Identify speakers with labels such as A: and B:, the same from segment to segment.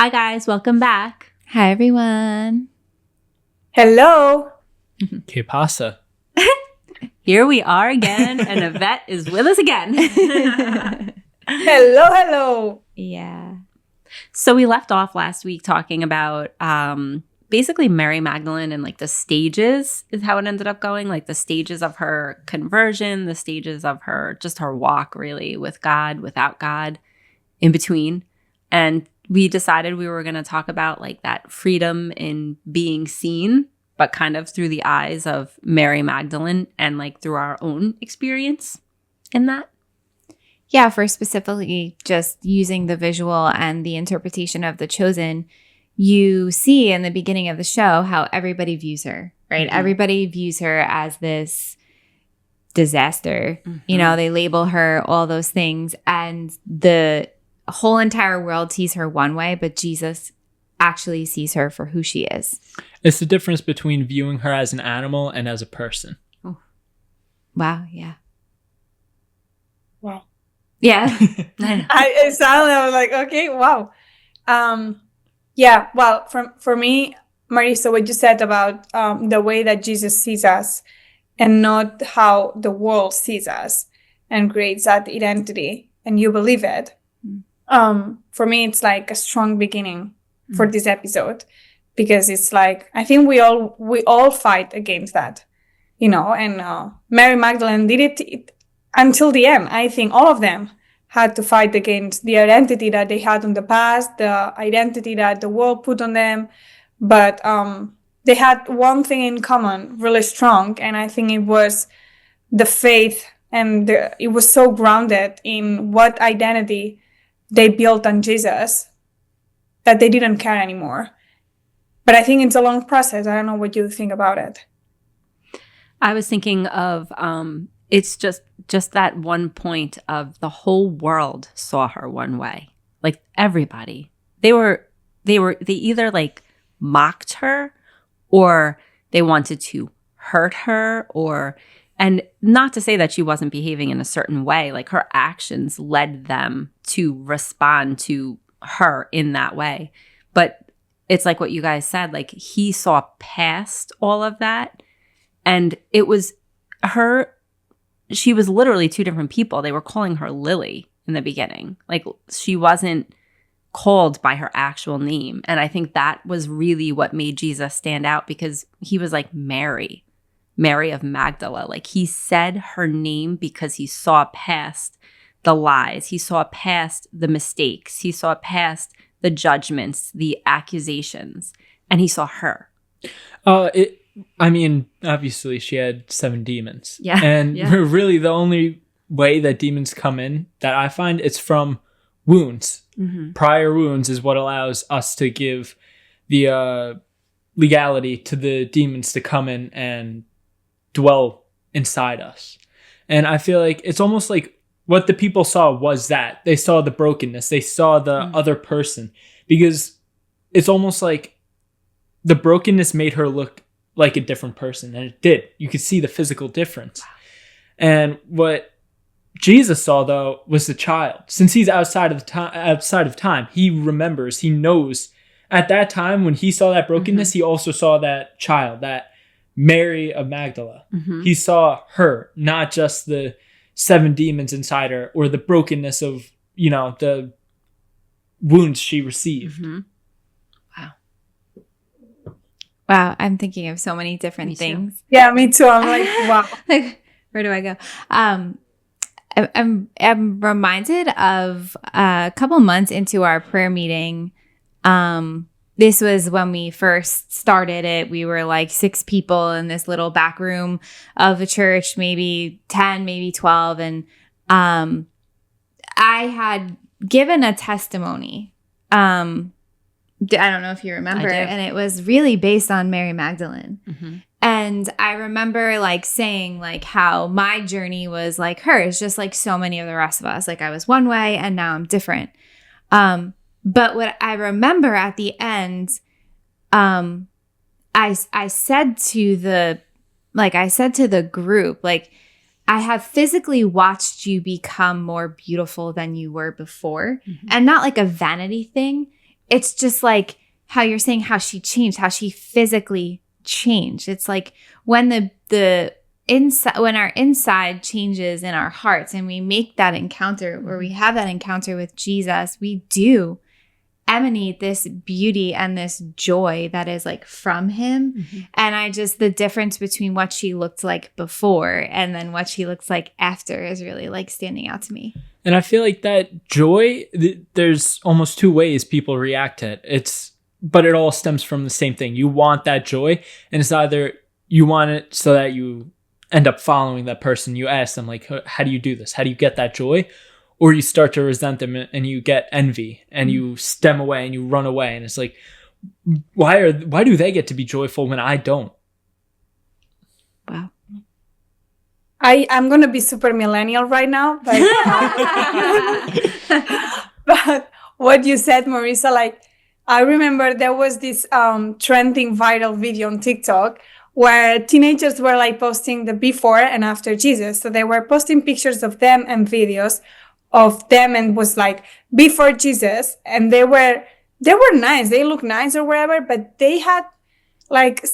A: Hi, guys. Welcome back.
B: Hi, everyone.
C: Hello.
D: Que pasa?
A: Here we are again, and Yvette is with us again.
C: Hello.
B: Yeah.
A: So we left off last week talking about basically Mary Magdalene and like the stages is how it ended up going, like the stages of her conversion, the stages of her, just her walk really with God, without God, in between. And we decided we were going to talk about like that freedom in being seen, but kind of through the eyes of Mary Magdalene and like through our own experience in that.
B: Yeah, for specifically just using the visual and the interpretation of the chosen, you see in the beginning of the show how everybody views her, right? Mm-hmm. Everybody views her as this disaster. Mm-hmm. You know, they label her all those things, and the whole entire world sees her one way, but Jesus actually sees her for who she is.
D: It's the difference between viewing her as an animal and as a person.
B: Oh. Wow, yeah.
C: Wow.
B: Yeah.
C: I was like, okay, wow. Yeah, well, for me, Marisa, what you said about the way that Jesus sees us and not how the world sees us and creates that identity, and you believe it. For me, it's like a strong beginning for this episode, because it's like, I think we all fight against that, you know, and Mary Magdalene did it until the end. I think all of them had to fight against the identity that they had in the past, the identity that the world put on them. But they had one thing in common, really strong, and I think it was the faith, and it was so grounded in what identity they built on Jesus that they didn't care anymore. But I think it's a long process. I don't know what you think about it.
A: I was thinking of it's just that one point of the whole world saw her one way. Like everybody. They either like mocked her, or they wanted to hurt her, and not to say that she wasn't behaving in a certain way, like her actions led them to respond to her in that way. But it's like what you guys said, like he saw past all of that, and it was her. She was literally two different people. They were calling her Lily in the beginning. Like she wasn't called by her actual name. And I think that was really what made Jesus stand out, because he was like Mary of Magdala. Like he said her name because he saw past the lies. He saw past the mistakes. He saw past the judgments, the accusations, and he saw her.
D: Obviously she had 7 demons.
A: Yeah.
D: And really the only way that demons come in that I find, it's from wounds. Mm-hmm. Prior wounds is what allows us to give the legality to the demons to come in and dwell inside us. And I feel like it's almost like what the people saw was that. They saw the brokenness. They saw the other person. Because it's almost like the brokenness made her look like a different person. And it did. You could see the physical difference. Wow. And what Jesus saw, though, was the child. Since he's outside of time, he remembers, he knows. At that time, when he saw that brokenness, he also saw that child, that Mary of Magdala. Mm-hmm. He saw her, not just the 7 demons inside her, or the brokenness of, you know, the wounds she received.
A: Mm-hmm.
B: Wow, I'm thinking of so many different things.
C: Yeah, me too. I'm like, wow.
B: Like, where do I go? I'm reminded of a couple months into our prayer meeting. This was when we first started it. We were like 6 people in this little back room of the church, maybe 10, maybe 12. And I had given a testimony. I don't know if you remember, and it was really based on Mary Magdalene. Mm-hmm. And I remember like saying like how my journey was like hers, just like so many of the rest of us. Like I was one way and now I'm different. But what I remember at the end, I said to the group, like, I have physically watched you become more beautiful than you were before. Mm-hmm. And not like a vanity thing. it's just like how you're saying how she changed, how she physically changed. It's like when the inside, when our inside changes in our hearts and we make that encounter where we have that encounter with Jesus, we do emanate this beauty and this joy that is like from him. Mm-hmm. And the difference between what she looked like before and then what she looks like after is really like standing out to me.
D: And I feel like that joy, there's almost two ways people react to it. But it all stems from the same thing. You want that joy, and it's either you want it so that you end up following that person. You ask them, like, how do you do this? How do you get that joy? Or you start to resent them and you get envy and you stem away and you run away. And it's like, why do they get to be joyful when I don't?
B: Wow.
C: I'm going to be super millennial right now. But what you said, Marisa, like, I remember there was this trending viral video on TikTok where teenagers were like posting the before and after Jesus. So they were posting pictures of them and videos of them and was like before Jesus. And they were nice. They looked nice or whatever, but they had like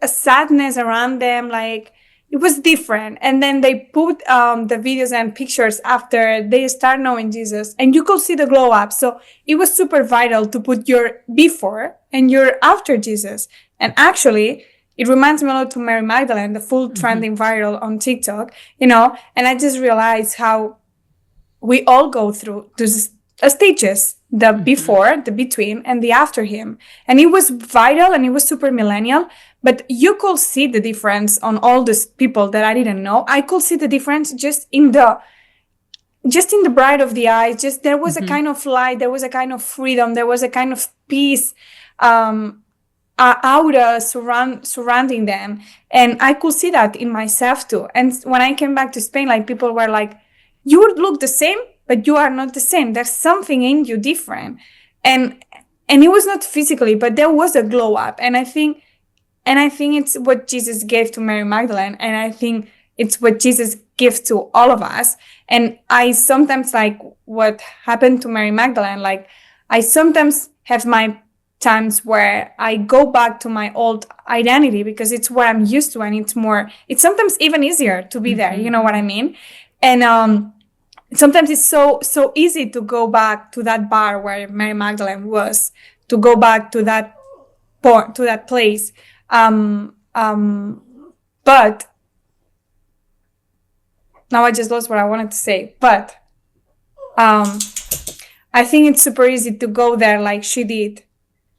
C: a sadness around them. Like it was different. And then they put the videos and pictures after they start knowing Jesus, and you could see the glow up. So it was super vital to put your before and your after Jesus. And actually, it reminds me a lot to Mary Magdalene, the full trending viral on TikTok, and I just realized how we all go through those stages, the before, the between, and the after him. And it was vital and it was super millennial, but you could see the difference on all these people that I didn't know. I could see the difference just in the bright of the eyes. Just there was a kind of light, there was a kind of freedom, there was a kind of peace, aura surrounding them. And I could see that in myself too. And when I came back to Spain, like people were like, you would look the same, but you are not the same. There's something in you different. And it was not physically, but there was a glow up. And I think it's what Jesus gave to Mary Magdalene. And I think it's what Jesus gives to all of us. And I sometimes, like what happened to Mary Magdalene, like I sometimes have my times where I go back to my old identity because it's what I'm used to. And it's sometimes even easier to be there. You know what I mean? And, sometimes it's so easy to go back to that bar where Mary Magdalene was, to go back to that point, to that place. But now I just lost what I wanted to say. But I think it's super easy to go there like she did.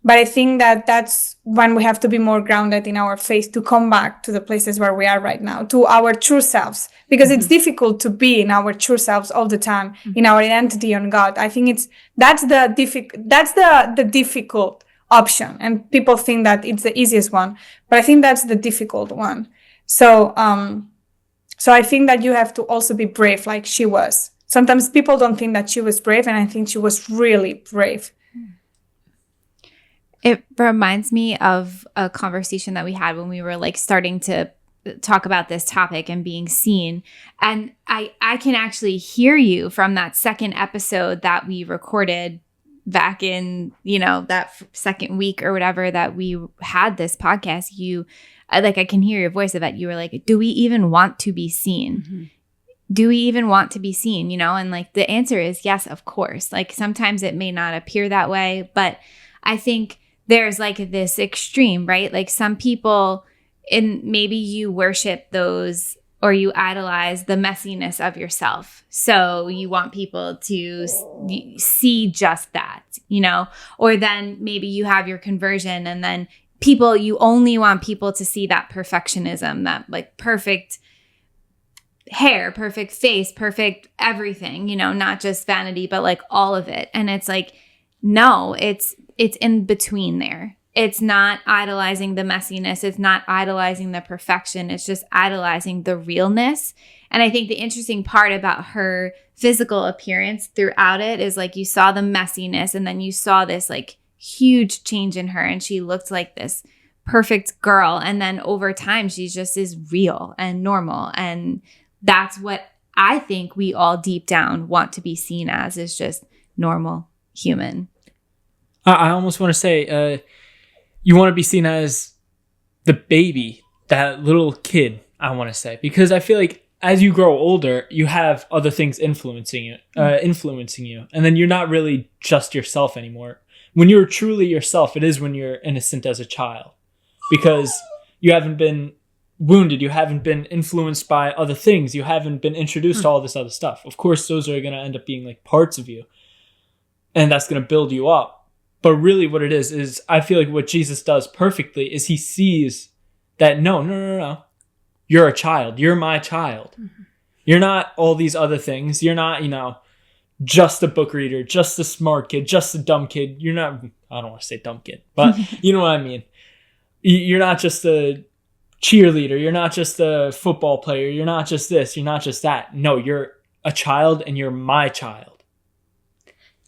C: But I think that's when we have to be more grounded in our faith to come back to the places where we are right now, to our true selves, because it's difficult to be in our true selves all the time, in our identity on God. I think that's the difficult option, and people think that it's the easiest one, but I think that's the difficult one. So I think that you have to also be brave, like she was. Sometimes people don't think that she was brave, and I think she was really brave.
B: It reminds me of a conversation that we had when we were like starting to talk about this topic and being seen. And I can actually hear you from that second episode that we recorded back in, that second week or whatever that we had this podcast. I can hear your voice of that. You were like, do we even want to be seen? Mm-hmm. Do we even want to be seen? And like the answer is yes, of course. Like sometimes it may not appear that way, but I think there's like this extreme, right? Like some people, and maybe you worship those or you idolize the messiness of yourself. So you want people to see just that, or then maybe you have your conversion and then you only want people to see that perfectionism, that like perfect hair, perfect face, perfect everything, not just vanity, but like all of it. And it's like, no, it's in between there. It's not idolizing the messiness. It's not idolizing the perfection. It's just idolizing the realness. And I think the interesting part about her physical appearance throughout it is like you saw the messiness and then you saw this like huge change in her and she looked like this perfect girl. And then over time, she just is real and normal. And that's what I think we all deep down want to be seen as, is just normal human.
D: I almost want to say, you want to be seen as the baby, that little kid, I want to say, because I feel like as you grow older, you have other things influencing you, and then you're not really just yourself anymore. When you're truly yourself, it is when you're innocent as a child, because you haven't been wounded, you haven't been influenced by other things, you haven't been introduced to all this other stuff. Of course, those are going to end up being like parts of you, and that's going to build you up. But really what it is I feel like what Jesus does perfectly is he sees that no. You're a child. You're my child. Mm-hmm. You're not all these other things. You're not, just a book reader, just a smart kid, just a dumb kid. You're not, I don't want to say dumb kid, but you know what I mean. You're not just a cheerleader. You're not just a football player. You're not just this. You're not just that. No, you're a child and you're my child.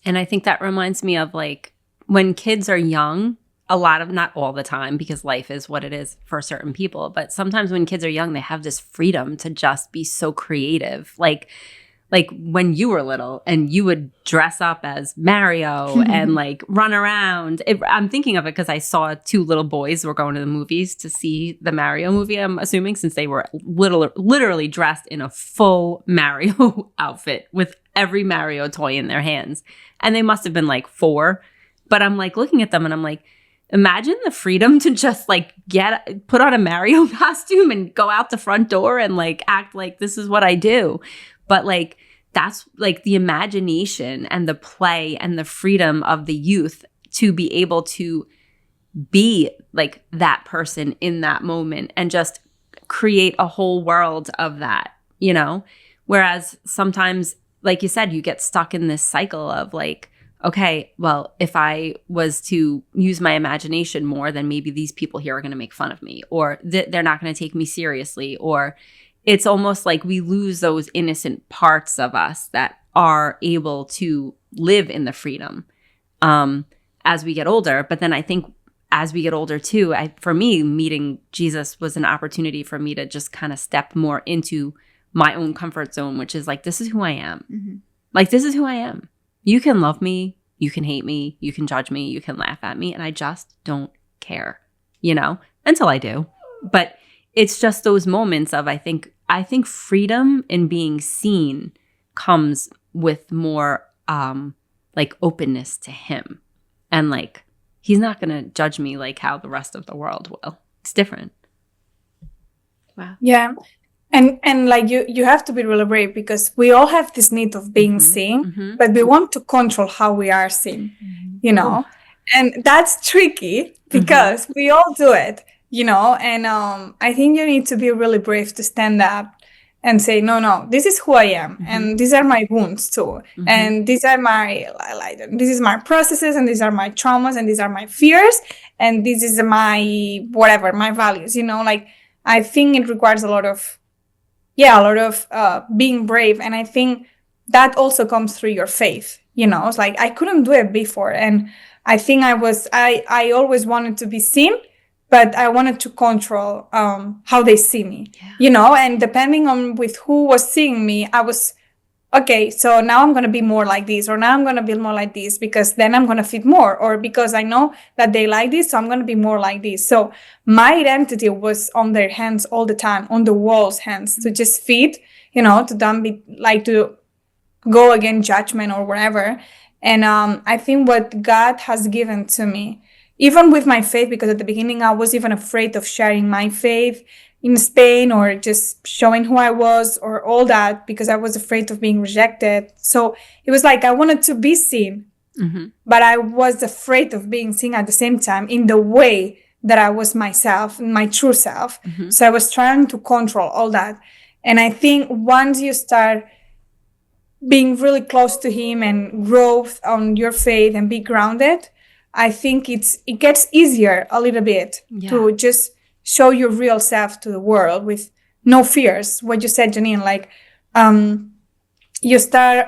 A: And I think that reminds me of like, when kids are young, a lot of, not all the time, because life is what it is for certain people, but sometimes when kids are young, they have this freedom to just be so creative. Like when you were little and you would dress up as Mario and like run around. I'm thinking of it because I saw 2 little boys were going to the movies to see the Mario movie, I'm assuming, since they were literally dressed in a full Mario outfit with every Mario toy in their hands. And they must have been like 4. But I'm like looking at them and I'm like, imagine the freedom to just like put on a Mario costume and go out the front door and like act like this is what I do. But like, that's like the imagination and the play and the freedom of the youth to be able to be like that person in that moment and just create a whole world of that, Whereas sometimes, like you said, you get stuck in this cycle of like, okay, well, if I was to use my imagination more, then maybe these people here are going to make fun of me, or they're not going to take me seriously, or it's almost like we lose those innocent parts of us that are able to live in the freedom as we get older. But then I think as we get older too, for me, meeting Jesus was an opportunity for me to just kind of step more into my own comfort zone, which is like, this is who I am. Mm-hmm. Like, this is who I am. You can love me, you can hate me, you can judge me, you can laugh at me, and I just don't care, until I do. But it's just those moments of I think freedom in being seen comes with more like openness to him. And like, he's not going to judge me like how the rest of the world will. It's different. Wow.
C: Yeah. And like you have to be really brave because we all have this need of being seen, but we want to control how we are seen, and that's tricky because we all do it, and I think you need to be really brave to stand up and say, no, this is who I am. And these are my wounds too. And these are this is my processes, and these are my traumas, and these are my fears. And this is my, whatever, my values, like, I think it requires a lot of being brave. And I think that also comes through your faith, it's like, I couldn't do it before. And I think I always wanted to be seen, but I wanted to control how they see me, and depending on with who was seeing me, I was, okay, so now I'm going to be more like this, or now I'm going to be more like this, because then I'm going to fit more, or because I know that they like this, so I'm going to be more like this. So my identity was on their hands all the time, on the walls' hands, to just fit, to don't be like to go against judgment or whatever. And I think what God has given to me, even with my faith, because at the beginning I was even afraid of sharing my faith in Spain or just showing who I was or all that, because I was afraid of being rejected. So it was like I wanted to be seen, but I was afraid of being seen at the same time in the way that I was myself, my true self. So I was trying to control all that. And I think once you start being really close to him and grow on your faith and be grounded, I think it gets easier a little bit to just show your real self to the world with no fears. What you said, Janine, like, you start,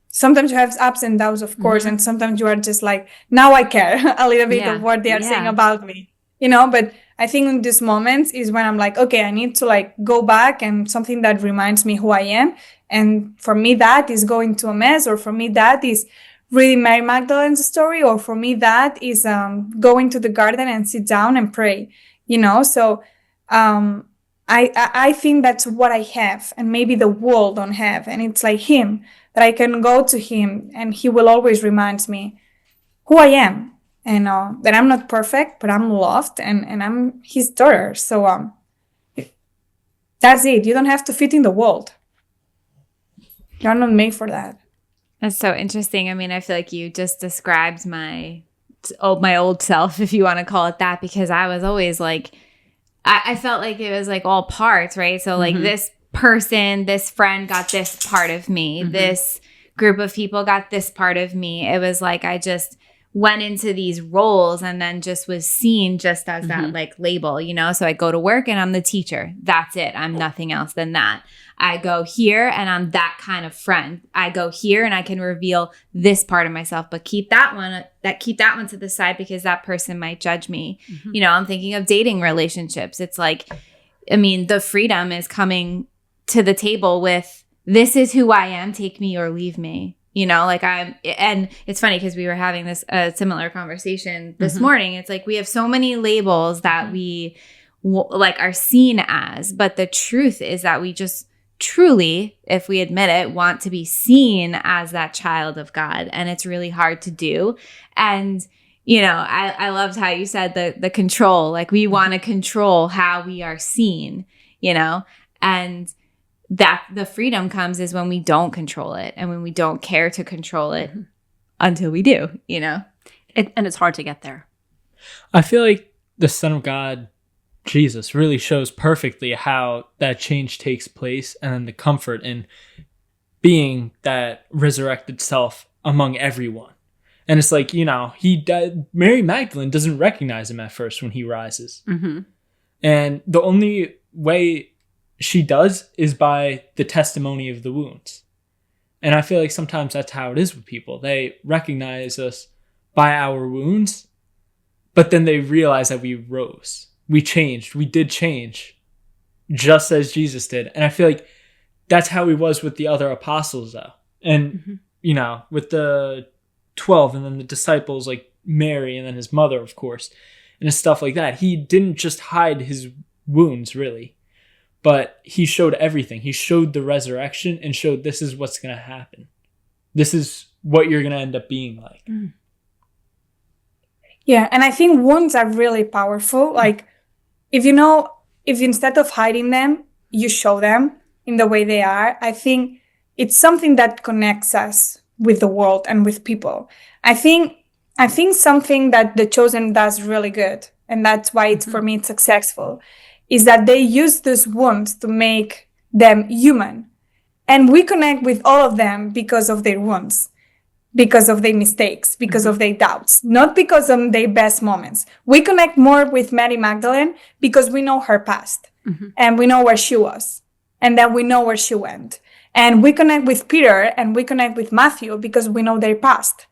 C: sometimes you have ups and downs, of course, and sometimes you are just like, now I care a little bit of what they are saying about me, but I think in these moments is when I'm like, okay, I need to like go back and something that reminds me who I am. And for me, that is going to a mess, or for me, that is reading Mary Magdalene's story, or for me, that is going to the garden and sit down and pray, So I think that's what I have, and maybe the world don't have. And it's like him, that I can go to him and he will always remind me who I am, and that I'm not perfect, but I'm loved, and I'm his daughter. So that's it. You don't have to fit in the world. You're not made for that.
B: That's so interesting. I mean, I feel like you just described my old self, if you want to call it that, because I was always like, I felt like it was like all parts, right? So like this person, this friend got this part of me. This group of people got this part of me. It was like I just went into these roles and then just was seen just as that like label, So I go to work and I'm the teacher. That's it. I'm nothing else than that. I go here and I'm that kind of friend. I go here and I can reveal this part of myself, but keep that one to the side because that person might judge me. I'm thinking of dating relationships. It's like, I mean, the freedom is coming to the table with, this is who I am, take me or leave me. And it's funny because we were having this similar conversation this morning. It's like we have so many labels that we are seen as, but the truth is that we just truly, if we admit it, want to be seen as that child of God. And it's really hard to do. And, I loved how you said the control, like we want to control how we are seen, and that the freedom comes is when we don't control it and when we don't care to control it until we do, and
A: it's hard to get there.
D: I feel like the Son of God, Jesus, really shows perfectly how that change takes place, and then the comfort in being that resurrected self among everyone. And it's like, he died. Mary Magdalene doesn't recognize him at first when he rises. And the only way she does is by the testimony of the wounds. And I feel like sometimes that's how it is with people. They recognize us by our wounds, but then they realize that we rose. We changed. We did change, just as Jesus did. And I feel like that's how he was with the other apostles, though. And, with the 12 and then the disciples like Mary and then his mother, of course, and stuff like that. He didn't just hide his wounds, really. But he showed everything. He showed the resurrection and showed this is what's going to happen. This is what you're going to end up being like.
C: Yeah, and I think wounds are really powerful. Like, if instead of hiding them, you show them in the way they are, I think it's something that connects us with the world and with people. I think something that The Chosen does really good, and that's why for me it's successful, is that they use those wounds to make them human. And we connect with all of them because of their wounds, because of their mistakes, because of their doubts, not because of their best moments. We connect more with Mary Magdalene because we know her past and we know where she was and then we know where she went. And we connect with Peter and we connect with Matthew because we know their past,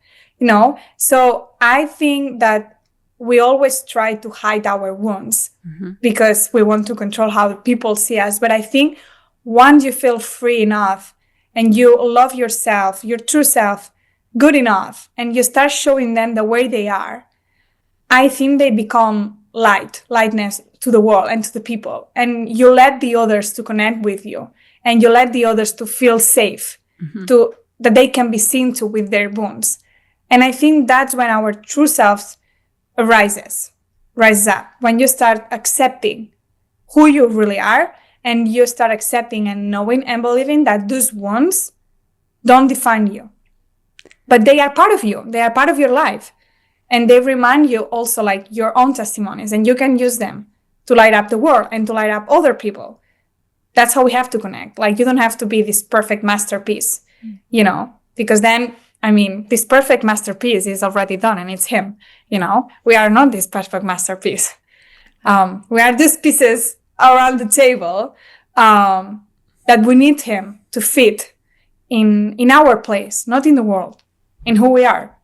C: So I think that we always try to hide our wounds because we want to control how people see us. But I think once you feel free enough and you love yourself, your true self, good enough, and you start showing them the way they are, I think they become lightness to the world and to the people. And you let the others to connect with you, and you let the others to feel safe, that they can be seen to with their wounds. And I think that's when our true selves rises up, when you start accepting who you really are, and you start accepting and knowing and believing that those wounds don't define you, but they are part of you. They are part of your life, and they remind you also like your own testimonies, and you can use them to light up the world and to light up other people. That's how we have to connect. Like, you don't have to be this perfect masterpiece, because then, this perfect masterpiece is already done and it's him, We are not this perfect masterpiece. We are these pieces around the table that we need him to fit in our place, not in the world, in who we are.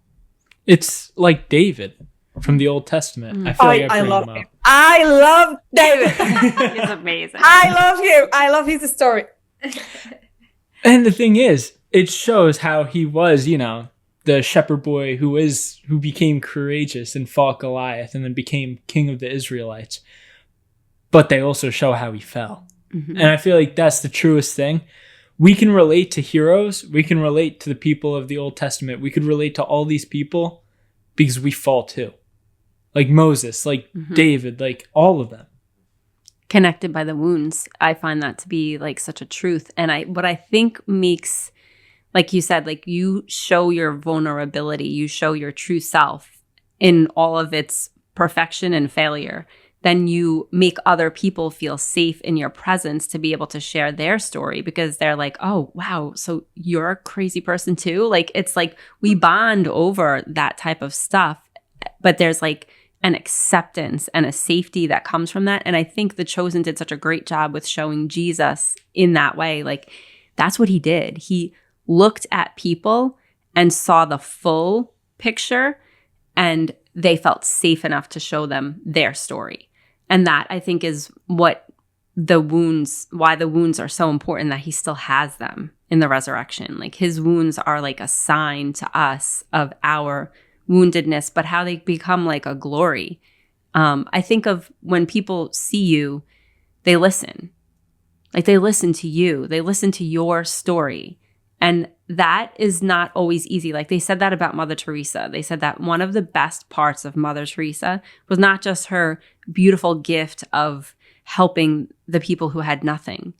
D: It's like David from the Old Testament. I feel like I
C: love him. I love David.
A: He's amazing.
C: I love him. I love his story.
D: And the thing is, it shows how he was, the shepherd boy who became courageous and fought Goliath and then became king of the Israelites. But they also show how he fell. Mm-hmm. And I feel like that's the truest thing. We can relate to heroes. We can relate to the people of the Old Testament. We could relate to all these people because we fall too. Like Moses, like David, like all of them.
A: Connected by the wounds. I find that to be like such a truth. And what I think makes, like you said, like you show your vulnerability, you show your true self in all of its perfection and failure. Then you make other people feel safe in your presence to be able to share their story because they're like, oh, wow, so you're a crazy person too? Like, it's like we bond over that type of stuff, but there's like an acceptance and a safety that comes from that. And I think The Chosen did such a great job with showing Jesus in that way. Like, that's what he did. He looked at people and saw the full picture, and they felt safe enough to show them their story. And that, I think, is why the wounds are so important, that he still has them in the resurrection. Like, his wounds are like a sign to us of our woundedness, but how they become like a glory. I think of when people see you, they listen. Like, they listen to you. They listen to your story. And that is not always easy. Like, they said that about Mother Teresa. They said that one of the best parts of Mother Teresa was not just her beautiful gift of helping the people who had nothing.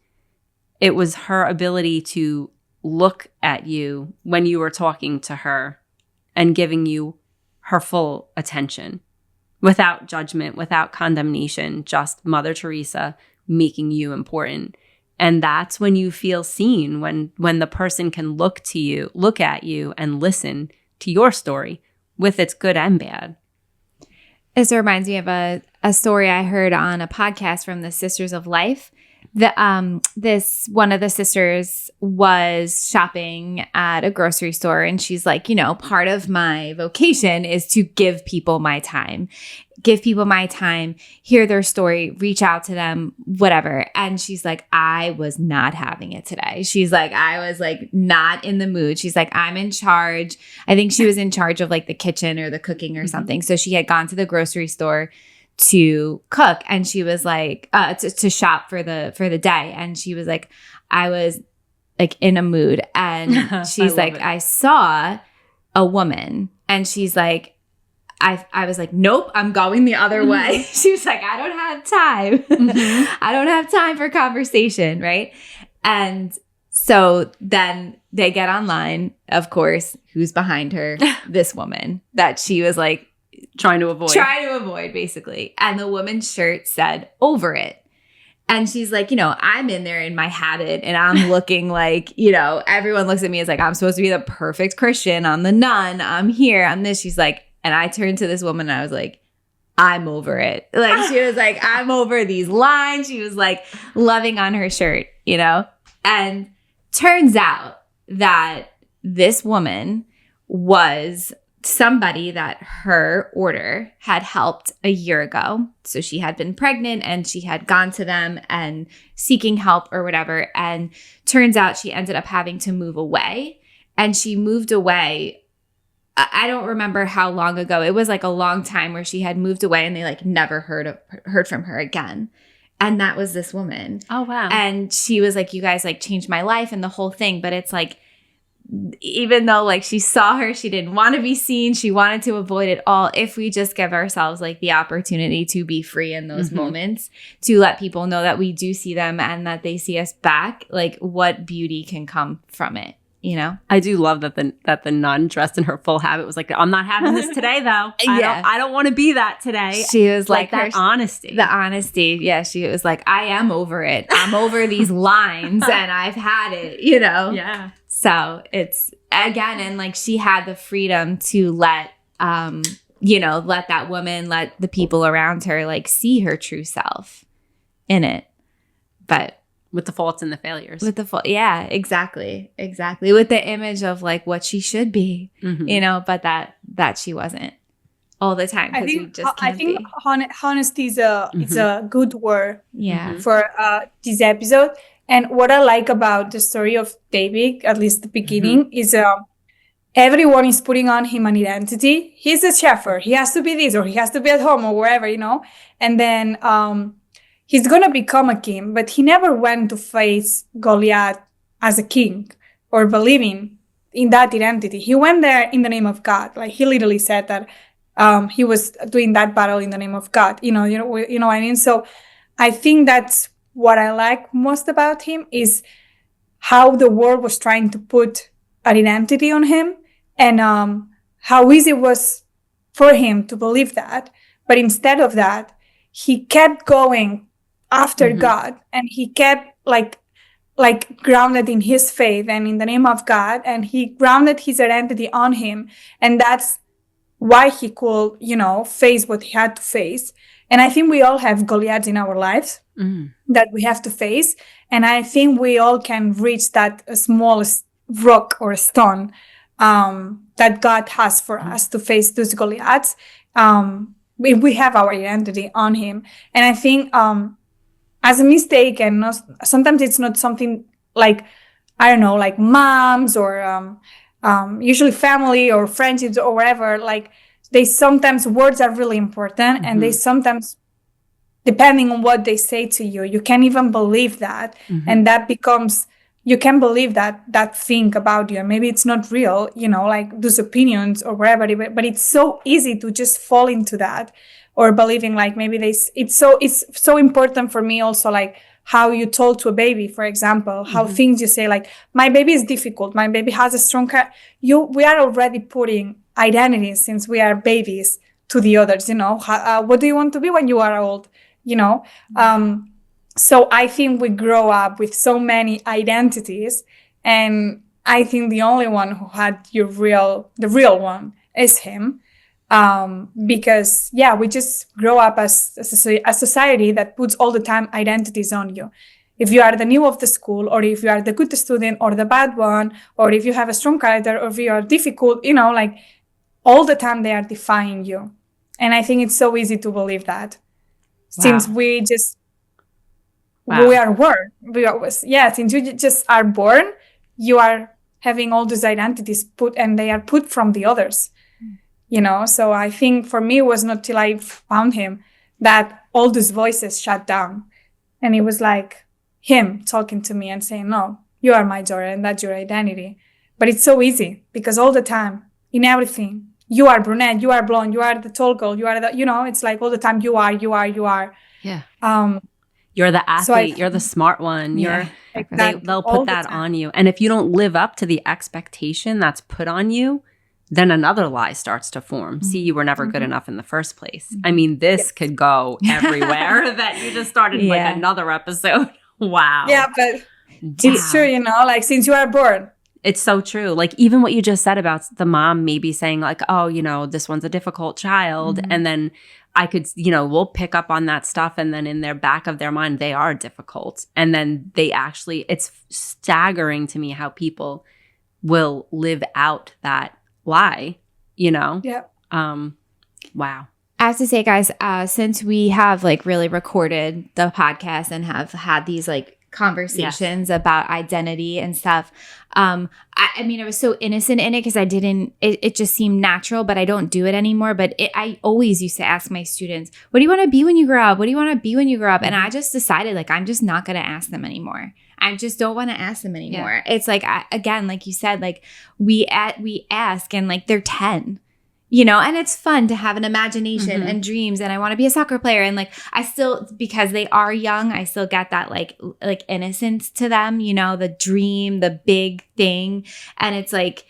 A: It was her ability to look at you when you were talking to her and giving you her full attention without judgment, without condemnation, just Mother Teresa making you important. And that's when you feel seen, when the person can look at you and listen to your story with its good and bad.
B: This reminds me of a story I heard on a podcast from the Sisters of Life. One of the sisters was shopping at a grocery store, and she's like, part of my vocation is to give people my time, hear their story, reach out to them, whatever. And she's like, I was not having it today. She's like, I was like not in the mood. She's like, I'm in charge. I think she was in charge of like the kitchen or the cooking or something. So she had gone to the grocery store to cook, and she was like to shop for the day, and she was like, I was like in a mood, and she's like, I saw a woman, and she's like, I was like, nope, I'm going the other way. She was like, I don't have time. I don't have time for conversation, right? And so then they get online, of course, who's behind her? This woman that she was like
A: trying to avoid,
B: basically. And the woman's shirt said, over it. And she's like, I'm in there in my habit, and I'm looking like, everyone looks at me as like, I'm supposed to be the perfect Christian. I'm the nun. I'm here. I'm this. She's like, and I turned to this woman and I was like, I'm over it. Like, she was like, I'm over these lines. She was like loving on her shirt, And turns out that this woman was somebody that her order had helped a year ago. So she had been pregnant and she had gone to them and seeking help or whatever. And turns out she ended up having to move away. And she moved away. I don't remember how long ago. It was like a long time where she had moved away, and they like never heard from her again. And that was this woman.
A: Oh, wow.
B: And she was like, you guys like changed my life and the whole thing. But it's like, even though like she saw her, she didn't want to be seen. She wanted to avoid it all. If we just give ourselves like the opportunity to be free in those moments, to let people know that we do see them and that they see us back, like what beauty can come from it.
A: I do love that the nun dressed in her full habit was like, I'm not having this today though. I don't want to be that today.
B: She was like
A: that honesty.
B: The honesty. Yeah. She was like, I am over it. I'm over these lines and I've had it,
A: Yeah.
B: So it's again, and like she had the freedom to let that woman, let the people around her like see her true self in it. But
A: with the faults and the failures.
B: Yeah, exactly. With the image of like what she should be, but that she wasn't all the time.
C: I think honesty is a good word for this episode. And what I like about the story of David, at least the beginning, is everyone is putting on him an identity. He's a shepherd. He has to be this, or he has to be at home, or wherever, and then he's going to become a king, but he never went to face Goliath as a king or believing in that identity. He went there in the name of God. Like, he literally said that he was doing that battle in the name of God. You know what I mean? So I think that's what I like most about him, is how the world was trying to put an identity on him, and how easy it was for him to believe that. But instead of that, he kept going after God, and he kept like grounded in his faith and in the name of God, and he grounded his identity on him. And that's why he could, face what he had to face. And I think we all have Goliaths in our lives that we have to face. And I think we all can reach that smallest rock or stone that God has for us to face those Goliaths. If we have our identity on him. And I think as a mistake, and sometimes it's not something like, I don't know, like moms or usually family or friendships or whatever, like they sometimes, words are really important, and they sometimes, depending on what they say to you, you can't even believe that. And that becomes, you can believe that thing about you, and maybe it's not real, like those opinions or whatever, but it's so easy to just fall into that, or believing like maybe it's so important for me also, like how you told to a baby, for example, how things you say, like, my baby is difficult, my baby has a strong we are already putting identities since we are babies to the others, what do you want to be when you are old, so I think we grow up with so many identities, and I think the only one who had the real one is him. Because we just grow up as a society that puts all the time identities on you. If you are the new of the school, or if you are the good student or the bad one, or if you have a strong character, or if you are difficult, like all the time they are defining you. And I think it's so easy to believe that. Since we just, we are born. Since you just are born, you are having all these identities put, and they are put from the others. So I think for me, it was not till I found him that all these voices shut down. And it was like him talking to me and saying, no, you are my daughter, and that's your identity. But it's so easy, because all the time, in everything, you are brunette, you are blonde, you are the tall girl, you are the, it's like all the time, you are.
A: Yeah. You're the athlete, you're the smart one.
C: Exactly.
A: They'll put that on you. And if you don't live up to the expectation that's put on you, then another lie starts to form. See, you were never good enough in the first place. I mean, this could go everywhere that you just started like another episode. Wow.
C: Yeah, but it's true, like since you are born.
A: It's so true. Like even what you just said about the mom maybe saying like, oh, this one's a difficult child. And then I could, we'll pick up on that stuff. And then in their back of their mind, they are difficult. And then they actually, it's staggering to me how people will live out that lie,
C: Yeah.
A: Wow.
B: I have to say, guys, since we have like really recorded the podcast and have had these like conversations about identity and stuff, I mean, I was so innocent in it because it just seemed natural, but I don't do it anymore. But I always used to ask my students, what do you want to be when you grow up? What do you want to be when you grow up? And I just decided like, I'm just not going to ask them anymore. I just don't want to ask them anymore. Yeah. It's like, again, like you said, like we ask and like they're 10, and it's fun to have an imagination and dreams. And I want to be a soccer player. And like, I still, because they are young, I still get that like innocence to them, the dream, the big thing. And it's like,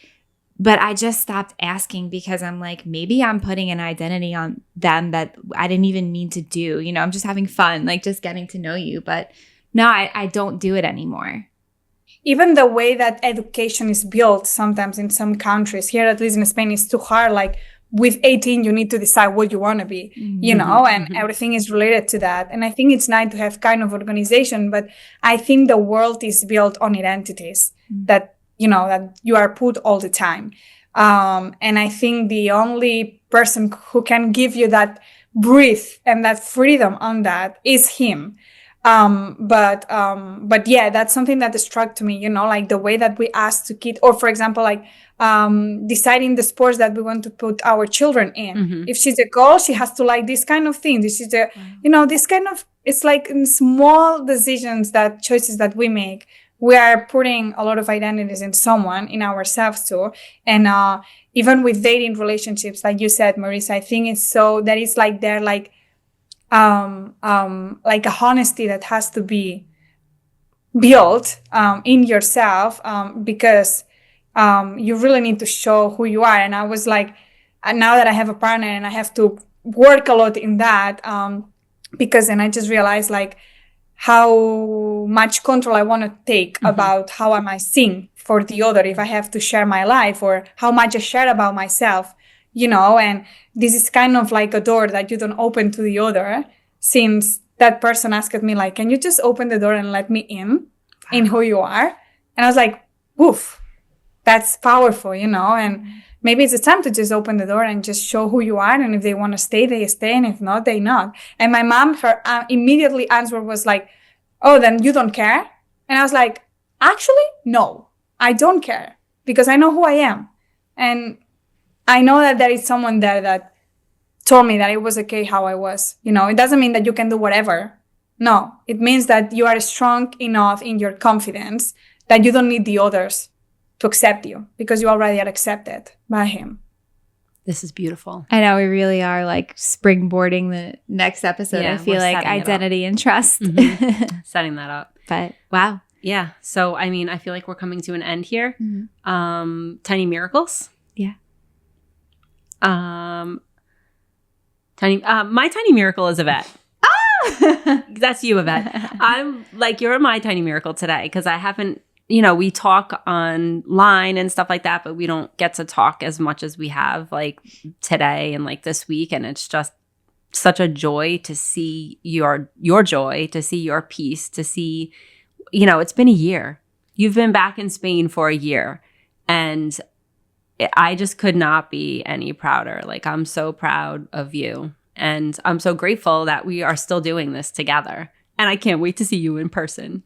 B: but I just stopped asking because I'm like, maybe I'm putting an identity on them that I didn't even mean to do. I'm just having fun, like just getting to know you. But no, I don't do it anymore.
C: Even the way that education is built sometimes in some countries, here at least in Spain, is too hard. Like with 18, you need to decide what you want to be, and everything is related to that. And I think it's nice to have kind of organization, but I think the world is built on identities that, that you are put all the time. And I think the only person who can give you that breath and that freedom on that is him. But yeah, that's something that struck to me, like the way that we ask to kids, or for example, like deciding the sports that we want to put our children in. If she's a girl, she has to like this kind of thing. This is this kind of, it's like in small decisions, that choices that we make, we are putting a lot of identities in someone, in ourselves too. And even with dating relationships, like you said, Marisa, I think it's so that it's like they're like a honesty that has to be built in yourself, because you really need to show who you are. And I was like, now that I have a partner and I have to work a lot in that, because then I just realized like how much control I want to take about how am I seeing for the other, if I have to share my life, or how much I share about myself, and this is kind of like a door that you don't open to the other, since that person asked me like, can you just open the door and let me in who you are? And I was like, woof, that's powerful, and maybe it's a time to just open the door and just show who you are. And if they want to stay, they stay. And if not, they not. And my mom, her immediately answer was like, oh, then you don't care? And I was like, actually, no, I don't care, because I know who I am. And I know that there is someone there that told me that it was okay how I was. It doesn't mean that you can do whatever. No, it means that you are strong enough in your confidence that you don't need the others to accept you, because you already are accepted by him.
A: This is beautiful.
B: I know we really are like springboarding the next episode.
A: Yeah,
B: I feel
A: we're
B: like
A: setting it
B: identity and trust.
A: Setting that up.
B: But wow.
A: Yeah. So, I mean, I feel like we're coming to an end here. Tiny miracles.
B: Yeah.
A: My tiny miracle is Yvette. That's you, Yvette. I'm like, you're my tiny miracle today, because I haven't, we talk online and stuff like that, but we don't get to talk as much as we have like today and like this week. And it's just such a joy to see your joy, to see your peace, to see, it's been a year. You've been back in Spain for a year, and I just could not be any prouder. Like, I'm so proud of you. And I'm so grateful that we are still doing this together. And I can't wait to see you in person.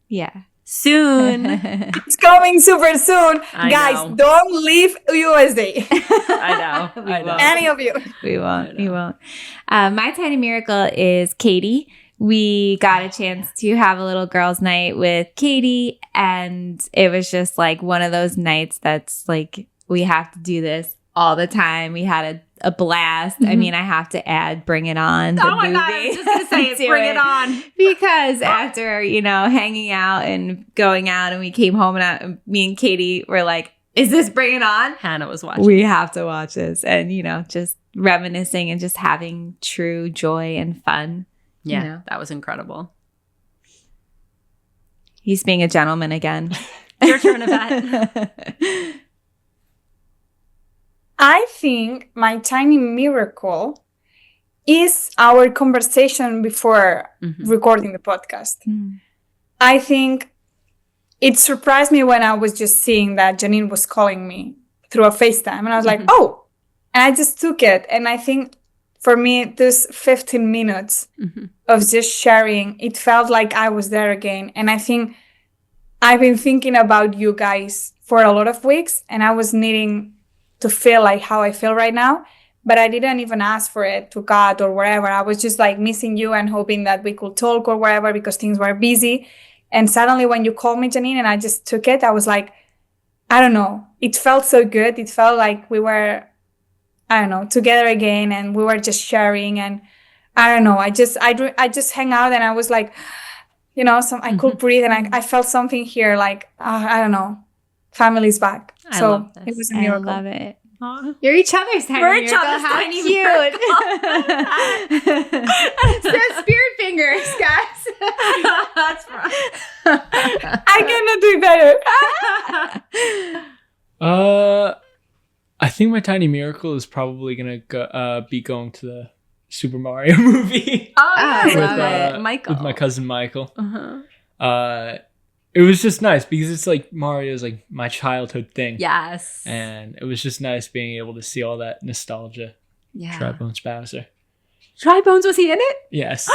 B: Yeah.
A: Soon.
C: It's coming super soon. Guys, don't leave USD.
A: I know.
C: Any of you.
B: We won't. My tiny miracle is Katie. We got a chance to have a little girls' night with Katie. And it was just like one of those nights that's like, we have to do this all the time. We had a blast. I mean, I have to add Bring It On, the movie.
A: God, I was just going to say it, Bring It On.
B: Because after, hanging out and going out, and we came home, and me and Katie were like, is this Bring It On?
A: Hannah was watching.
B: We have to watch this. And, just reminiscing and just having true joy and fun.
A: Yeah, that was incredible.
B: He's being a gentleman again.
A: Your turn, Yvette.
C: I think my tiny miracle is our conversation before recording the podcast. I think it surprised me when I was just seeing that Janine was calling me through a FaceTime. And I was like, oh, and I just took it. And I think for me, this 15 minutes of just sharing, it felt like I was there again. And I think I've been thinking about you guys for a lot of weeks, and I was needing to feel like how I feel right now, but I didn't even ask for it to God or wherever. I was just like missing you and hoping that we could talk or wherever, because things were busy. And suddenly when you called me, Janine, and I just took it, I was like, I don't know. It felt so good. It felt like we were, together again, and we were just sharing. And I don't know. I just hang out, and I was like, I could breathe, and I felt something here, like, I don't know. Family's back. So it was a miracle.
B: I love it. Aww. You're each other's tiny miracle.
A: We're each other's tiny miracle.
B: So spirit fingers, guys.
A: That's right.
C: I cannot do better.
D: I think my tiny miracle is probably gonna be going to the Super Mario movie.
A: Oh, I love it. Michael.
D: With my cousin Michael. It was just nice because it's like Mario's like my childhood thing.
A: Yes.
D: And it was just nice being able to see all that nostalgia.
A: Yeah.
D: Drybones Bowser.
A: Drybones, was he in it?
D: Yes.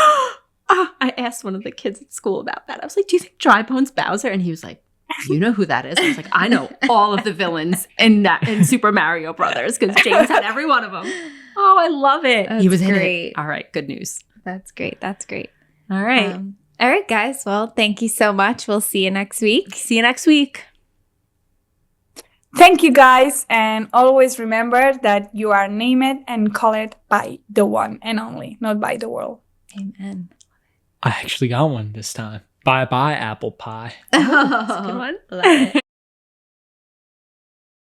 A: I asked one of the kids at school about that. I was like, do you think Drybones Bowser? And he was like, you know who that is? I was like, I know all of the villains in Super Mario Brothers because James had every one of them. Oh, I love it.
B: That's
A: He was
B: great.
A: in it. All right, good news.
B: That's great. That's great.
A: All right.
B: All right, guys. Well, thank you so much. We'll see you next week.
A: See you next week.
C: Thank you, guys. And always remember that you are named and called by the one and only, not by the world.
B: Amen.
D: I actually got one this time. Bye-bye, apple pie.
A: That's a good one.
B: Love it.